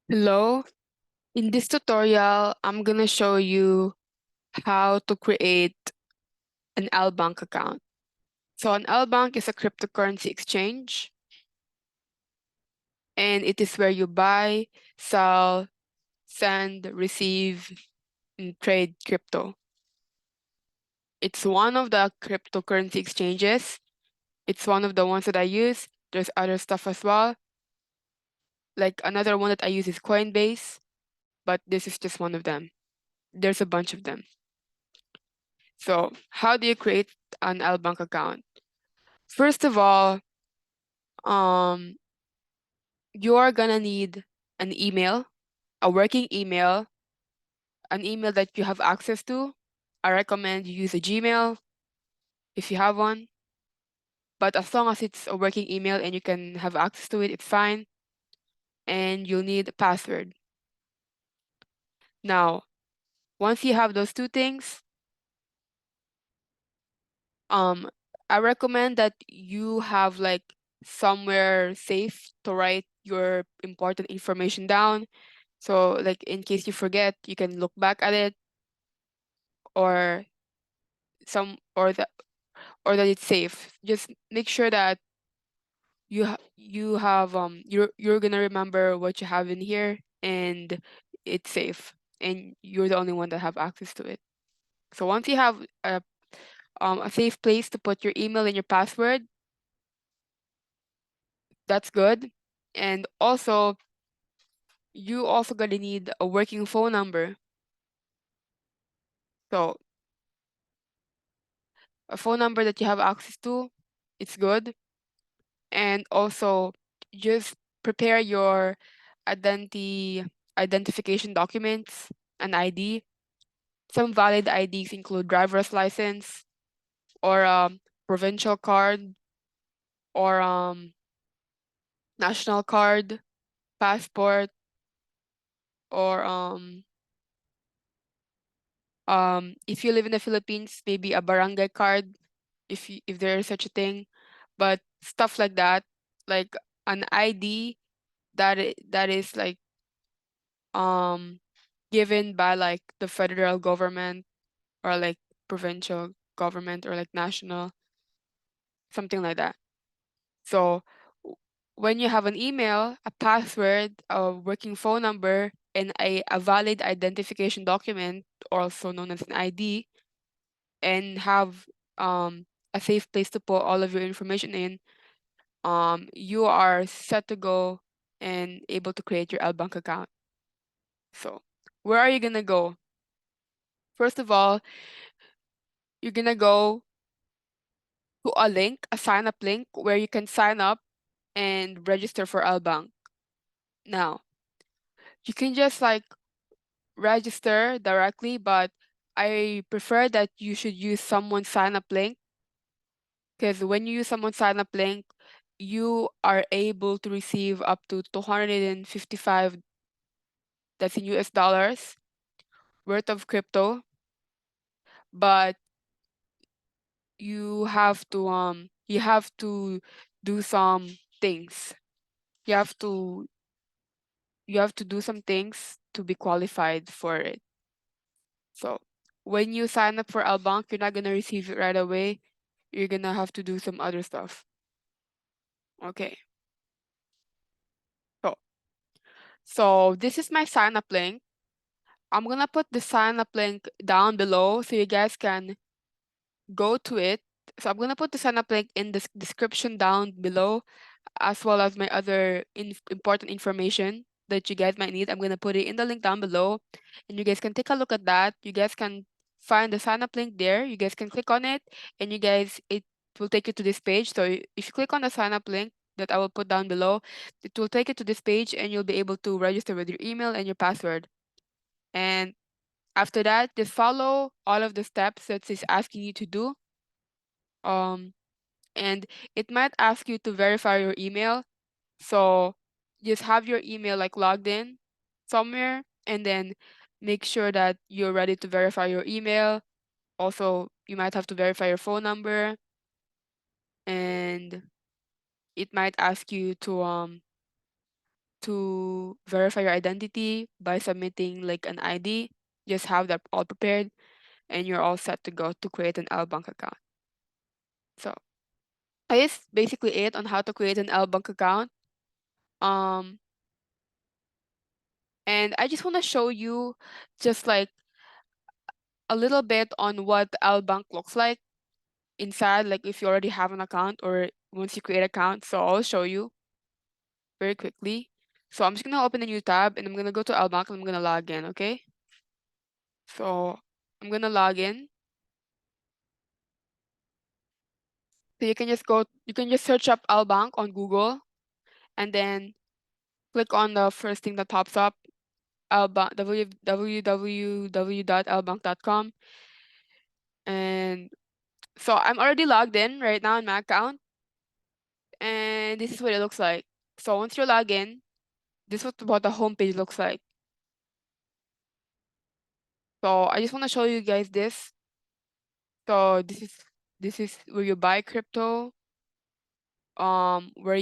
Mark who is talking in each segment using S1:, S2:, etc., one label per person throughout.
S1: Hello, in this tutorial, I'm gonna show you how to create an LBank account. So an LBank is a cryptocurrency exchange, and it is where you buy, sell, send, receive, and trade crypto. It's one of the cryptocurrency exchanges. It's one of the ones that I use. There's other stuff as well. Like another one that I use is Coinbase, but this is just one of them. There's a bunch of them. So how do you create an LBank account? First of all, um, you are gonna need an email, a working email, an email that you have access to. I recommend you use a Gmail if you have one, but as long as it's a working email and you can have access to it, it's fine. And you'll need a password. Now, once you have those two things, um, I recommend that you have like somewhere safe to write your important information down. So like in case you forget, you can look back at it or some or that it's safe. Just make sure that you have you're gonna remember what you have in here and it's safe and you're the only one that have access to it. So once you have a safe place to put your email and your password, that's good. And also you also gonna need a working phone number. So a phone number that you have access to, it's good. And also just prepare your identification documents, an ID. Some valid IDs include driver's license or provincial card or national card, passport, or if you live in the Philippines, maybe a barangay card if there is such a thing. But stuff like an ID that is like um given by like the federal government or like provincial government or like national, something like that. So when you have an email, a password, a working phone number, and a valid identification document, also known as an ID, and have a safe place to put all of your information in, you are set to go and able to create your LBank account. So where are you gonna go? First of all, you're gonna go to a link, a sign up link where you can sign up and register for LBank. Now, you can just like register directly, but I prefer that you should use someone's sign up link because when you use someone's sign up link, you are able to receive up to 255, that's in US dollars, worth of crypto, but you have to do some things. You have to do some things to be qualified for it. So when you sign up for LBank, you're not gonna receive it right away. You're gonna have to do some other stuff. Okay. So this is my sign up link. I'm gonna put the sign up link down below so you guys can go to it. So I'm gonna put the sign up link in the description down below, as well as my other important information that you guys might need. I'm gonna put it in the link down below, and you guys can take a look at that. You guys can find the sign up link there. You guys can click on it, and it will take you to this page. So if you click on the sign up link that I will put down below, it will take you to this page, and you'll be able to register with your email and your password. And after that, just follow all of the steps that it's asking you to do. Um, and it might ask you to verify your email. So just have your email like logged in somewhere and then make sure that you're ready to verify your email. Also, you might have to verify your phone number and it might ask you to to verify your identity by submitting like an ID. Just have that all prepared, and you're all set to go to create an LBank account. So that is basically it on how to create an LBank account. And I just want to show you just like a little bit on what LBank looks like inside, like if you already have an account or once you create an account. So I'll show you very quickly. So I'm just gonna open a new tab and I'm gonna go to LBank and I'm gonna log in, okay? So I'm gonna log in. So you can just search up LBank on Google and then click on the first thing that pops up, LBank, www.lbank.com. And so I'm already logged in right now in my account, and this is what it looks like. So once you log in, this is what the homepage looks like. So I just want to show you guys this. So this is where you buy crypto, where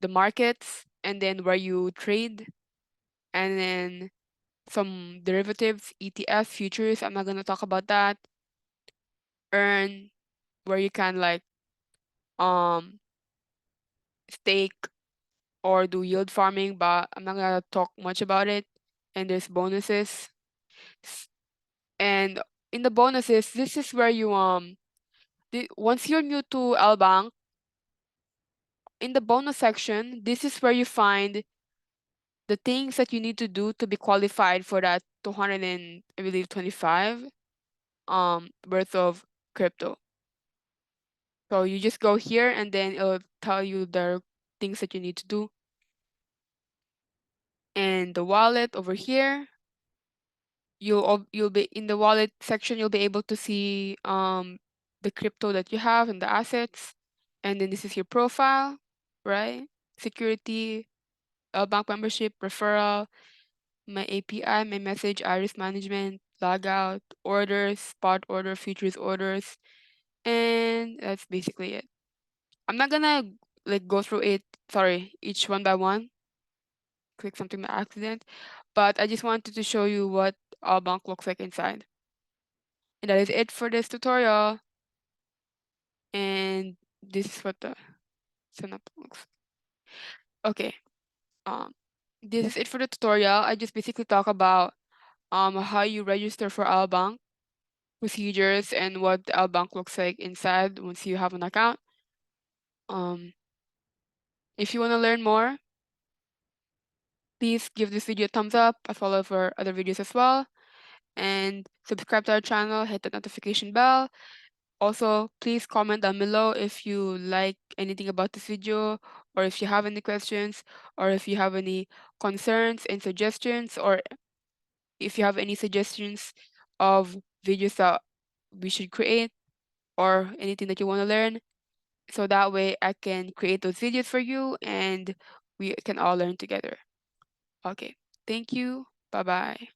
S1: the markets, and then where you trade, and then some derivatives, ETF, futures. I'm not gonna talk about that. Earn, where you can like stake or do yield farming, but I'm not gonna talk much about it. And there's bonuses. And in the bonuses, this is where you once you're new to LBank, in the bonus section, this is where you find the things that you need to do to be qualified for that 200 and I believe 25 worth of crypto. So you just go here and then it'll tell you the things that you need to do. And the wallet over here, you'll be in the wallet section, you'll be able to see the crypto that you have and the assets. And then this is your profile, right? Security, bank membership, referral, my API, my message, iris management, logout, orders, spot order, futures orders, and that's basically it. I'm not gonna like go through it, sorry, each one by one. Click something by accident, but I just wanted to show you what our bank looks like inside. And that is it for this tutorial. And this is what the setup looks. Okay. Um, this is it for the tutorial. I just basically talk about how you register for LBank, procedures, and what the LBank looks like inside once you have an account. If you want to learn more, please give this video a thumbs up as well as for other videos as well. And subscribe to our channel, hit the notification bell. Also, please comment down below if you like anything about this video, or if you have any questions, or if you have any concerns and suggestions, or if you have any suggestions of videos that we should create, or anything that you want to learn. So that way I can create those videos for you and we can all learn together. Okay, thank you. Bye-bye.